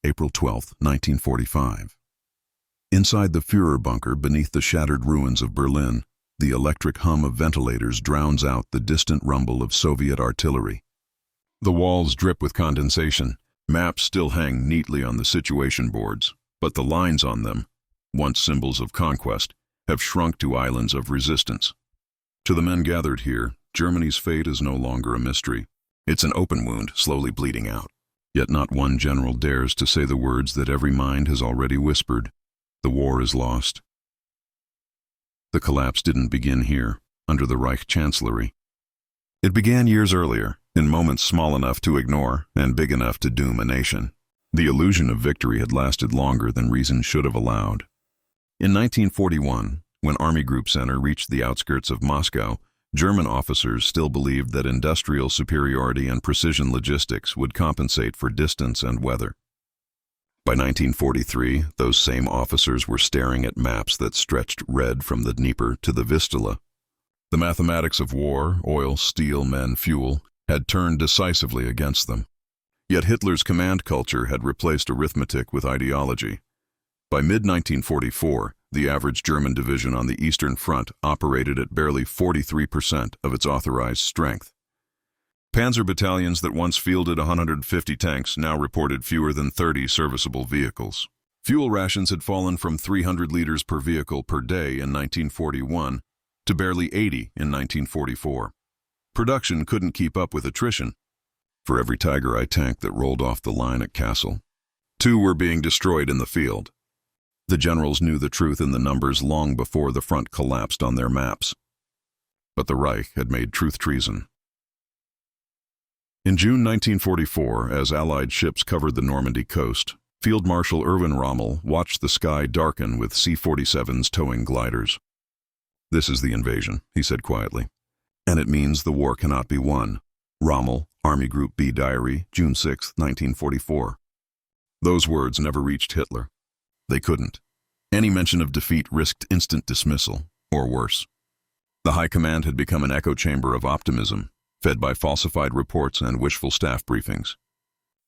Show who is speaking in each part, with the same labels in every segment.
Speaker 1: April 12, 1945. Inside the Führerbunker, beneath the shattered ruins of Berlin, the electric hum of ventilators drowns out the distant rumble of Soviet artillery. The walls drip with condensation. Maps still hang neatly on the situation boards, but the lines on them, once symbols of conquest, have shrunk to islands of resistance. To the men gathered here, Germany's fate is no longer a mystery. It's an open wound, slowly bleeding out. Yet not one general dares to say the words that every mind has already whispered. The war is lost. The collapse didn't begin here, under the Reich chancellery. It began years earlier, in moments small enough to ignore and big enough to doom a nation. The illusion of victory had lasted longer than reason should have allowed. In 1941, when Army Group Center reached the outskirts of Moscow, German officers still believed that industrial superiority and precision logistics would compensate for distance and weather. By 1943, those same officers were staring at maps that stretched red from the Dnieper to the Vistula. The mathematics of war, oil, steel, men, fuel, had turned decisively against them. Yet Hitler's command culture had replaced arithmetic with ideology. By mid-1944, the average German division on the Eastern Front operated at barely 43% of its authorized strength. Panzer battalions that once fielded 150 tanks now reported fewer than 30 serviceable vehicles. Fuel rations had fallen from 300 liters per vehicle per day in 1941 to barely 80 in 1944. Production couldn't keep up with attrition. For every Tiger I tank that rolled off the line at Kassel, 2 were being destroyed in the field. The generals knew the truth in the numbers long before the front collapsed on their maps. But the Reich had made truth treason. In June 1944, as Allied ships covered the Normandy coast, Field Marshal Erwin Rommel watched the sky darken with C-47s towing gliders. "This is the invasion," he said quietly, "and it means the war cannot be won." Rommel, Army Group B Diary, June 6, 1944. Those words never reached Hitler. They couldn't. Any mention of defeat risked instant dismissal, or worse. The High Command had become an echo chamber of optimism, fed by falsified reports and wishful staff briefings.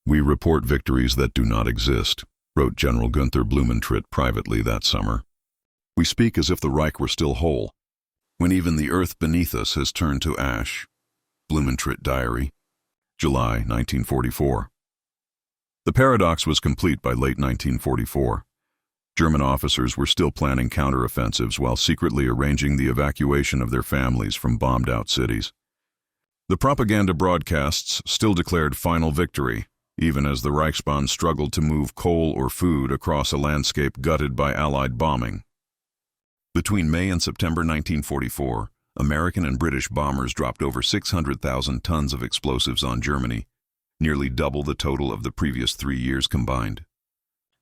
Speaker 1: "We report victories that do not exist," wrote General Günther Blumentritt privately that summer. "We speak as if the Reich were still whole, when even the earth beneath us has turned to ash." Blumentritt Diary, July 1944. The paradox was complete by late 1944. German officers were still planning counteroffensives while secretly arranging the evacuation of their families from bombed-out cities. The propaganda broadcasts still declared final victory, even as the Reichsbahn struggled to move coal or food across a landscape gutted by Allied bombing. Between May and September 1944, American and British bombers dropped over 600,000 tons of explosives on Germany, nearly double the total of the previous 3 years combined.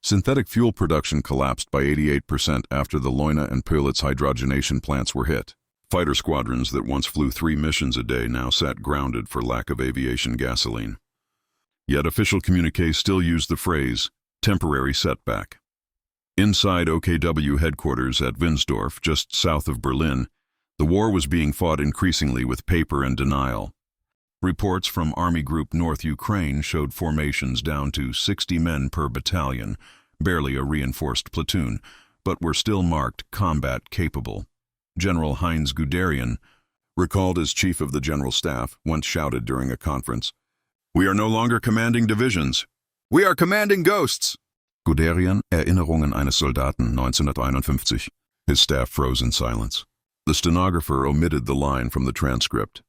Speaker 1: Synthetic fuel production collapsed by 88% after the Leuna and Pölitz hydrogenation plants were hit. Fighter squadrons that once flew 3 missions a day now sat grounded for lack of aviation gasoline. Yet official communiques still used the phrase, temporary setback. Inside OKW headquarters at Winsdorf, just south of Berlin, the war was being fought increasingly with paper and denial. Reports from Army Group North Ukraine showed formations down to 60 men per battalion, barely a reinforced platoon, but were still marked combat capable. General Heinz Guderian, recalled as chief of the General Staff, once shouted during a conference, "We are no longer commanding divisions. We are commanding ghosts." Guderian, Erinnerungen eines Soldaten, 1951. His staff froze in silence. The stenographer omitted the line from the transcript.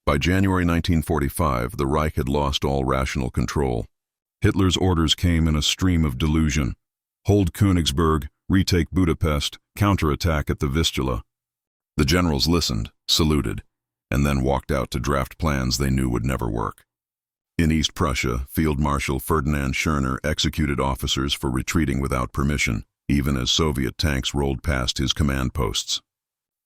Speaker 1: By January 1945, the Reich had lost all rational control. Hitler's orders came in a stream of delusion. Hold Königsberg, retake Budapest, counterattack at the Vistula. The generals listened, saluted, and then walked out to draft plans they knew would never work. In East Prussia, Field Marshal Ferdinand Schörner executed officers for retreating without permission, even as Soviet tanks rolled past his command posts.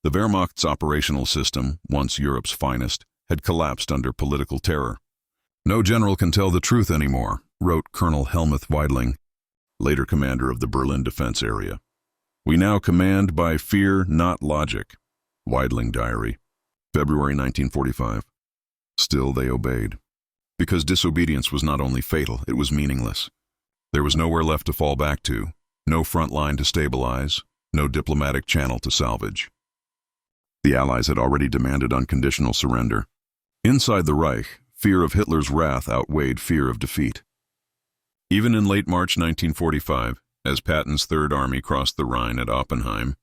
Speaker 1: The Wehrmacht's operational system, once Europe's finest, had collapsed under political terror. "No general can tell the truth anymore," wrote Colonel Helmuth Weidling, later commander of the Berlin defense area. "We now command by fear, not logic." Weidling Diary, February 1945. Still they obeyed. Because disobedience was not only fatal, it was meaningless. There was nowhere left to fall back to, no front line to stabilize, no diplomatic channel to salvage. The Allies had already demanded unconditional surrender. Inside the Reich, fear of Hitler's wrath outweighed fear of defeat. Even in late March 1945, as Patton's Third Army crossed the Rhine at Oppenheim,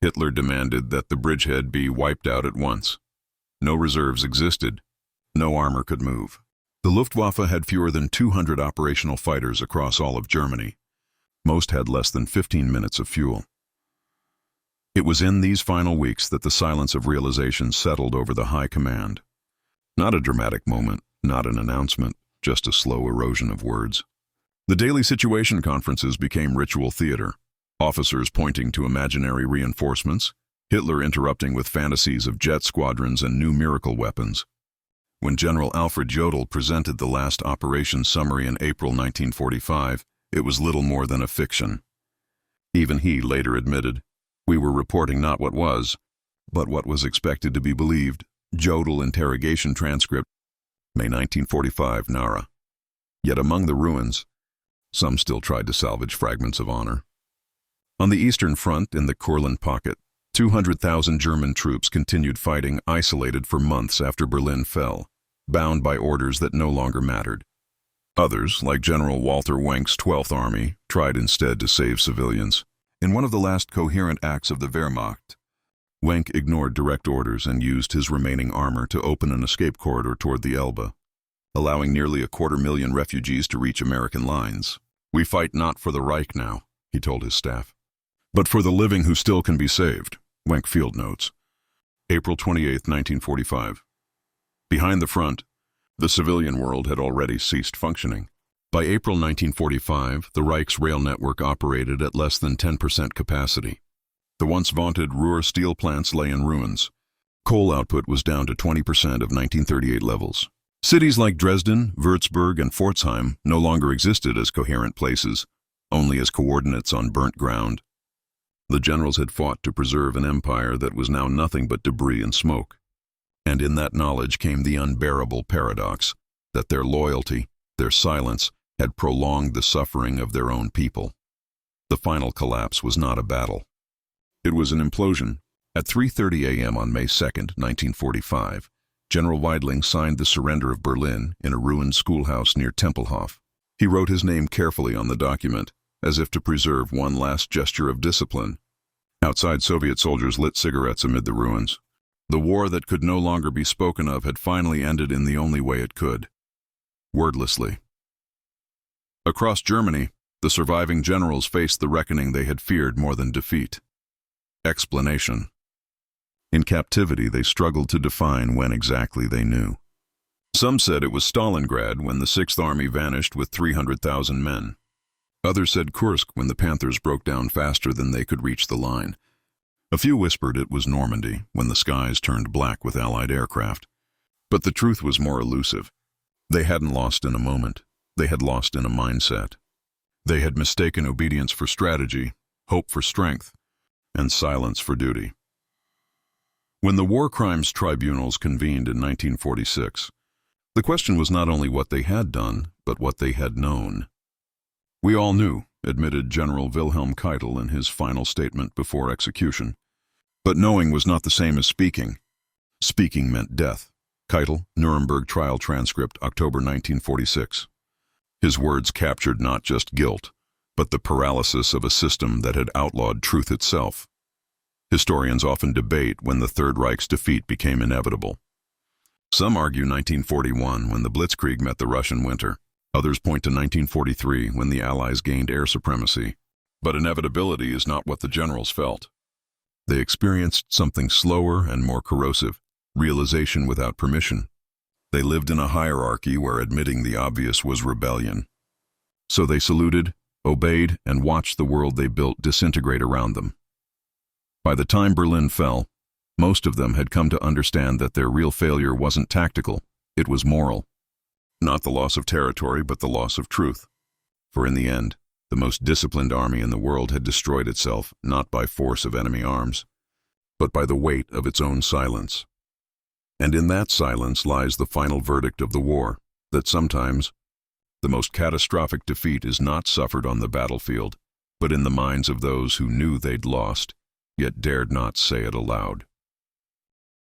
Speaker 1: Hitler demanded that the bridgehead be wiped out at once. No reserves existed. No armor could move. The Luftwaffe had fewer than 200 operational fighters across all of Germany. Most had less than 15 minutes of fuel. It was in these final weeks that the silence of realization settled over the high command. Not a dramatic moment, not an announcement, just a slow erosion of words. The daily situation conferences became ritual theater, officers pointing to imaginary reinforcements, Hitler interrupting with fantasies of jet squadrons and new miracle weapons. When General Alfred Jodl presented the last operations summary in April 1945, it was little more than a fiction. Even he later admitted, "We were reporting not what was, but what was expected to be believed." Jodl interrogation transcript, May 1945, Nara. Yet among the ruins, some still tried to salvage fragments of honor. On the Eastern Front, in the Courland Pocket, 200,000 German troops continued fighting, isolated for months after Berlin fell, bound by orders that no longer mattered. Others, like General Walter Wenck's 12th Army, tried instead to save civilians. In one of the last coherent acts of the Wehrmacht, Wenck ignored direct orders and used his remaining armor to open an escape corridor toward the Elbe, allowing nearly 250,000 refugees to reach American lines. "We fight not for the Reich now," he told his staff, "but for the living who still can be saved." Wenck field notes. April 28, 1945. Behind the front, the civilian world had already ceased functioning. By April 1945, the Reich's rail network operated at less than 10% capacity. The once vaunted Ruhr steel plants lay in ruins. Coal output was down to 20% of 1938 levels. Cities like Dresden, Würzburg, and Pforzheim no longer existed as coherent places, only as coordinates on burnt ground. The generals had fought to preserve an empire that was now nothing but debris and smoke. And in that knowledge came the unbearable paradox that their loyalty, their silence, had prolonged the suffering of their own people. The final collapse was not a battle. It was an implosion. At 3:30 a.m. on May 2, 1945, General Weidling signed the surrender of Berlin in a ruined schoolhouse near Tempelhof. He wrote his name carefully on the document, as if to preserve one last gesture of discipline. Outside, Soviet soldiers lit cigarettes amid the ruins. The war that could no longer be spoken of had finally ended in the only way it could: wordlessly. Across Germany, the surviving generals faced the reckoning they had feared more than defeat: explanation. In captivity, they struggled to define when exactly they knew. Some said it was Stalingrad when the Sixth Army vanished with 300,000 men. Others said Kursk when the Panthers broke down faster than they could reach the line. A few whispered it was Normandy when the skies turned black with Allied aircraft. But the truth was more elusive. They hadn't lost in a moment. They had lost in a mindset. They had mistaken obedience for strategy, hope for strength, and silence for duty. When the War Crimes Tribunals convened in 1946, the question was not only what they had done, but what they had known. "We all knew," admitted General Wilhelm Keitel in his final statement before execution. But knowing was not the same as speaking. Speaking meant death. Keitel, Nuremberg trial transcript, October 1946. His words captured not just guilt, but the paralysis of a system that had outlawed truth itself. Historians often debate when the Third Reich's defeat became inevitable. Some argue 1941, when the Blitzkrieg met the Russian winter. Others point to 1943, when the Allies gained air supremacy. But inevitability is not what the generals felt. They experienced something slower and more corrosive: realization without permission. They lived in a hierarchy where admitting the obvious was rebellion. So they saluted, obeyed, and watched the world they built disintegrate around them. By the time Berlin fell, most of them had come to understand that their real failure wasn't tactical, it was moral. Not the loss of territory, but the loss of truth. For in the end, the most disciplined army in the world had destroyed itself not by force of enemy arms, but by the weight of its own silence. And in that silence lies the final verdict of the war, that sometimes The most catastrophic defeat is not suffered on the battlefield, but in the minds of those who knew they'd lost, yet dared not say it aloud.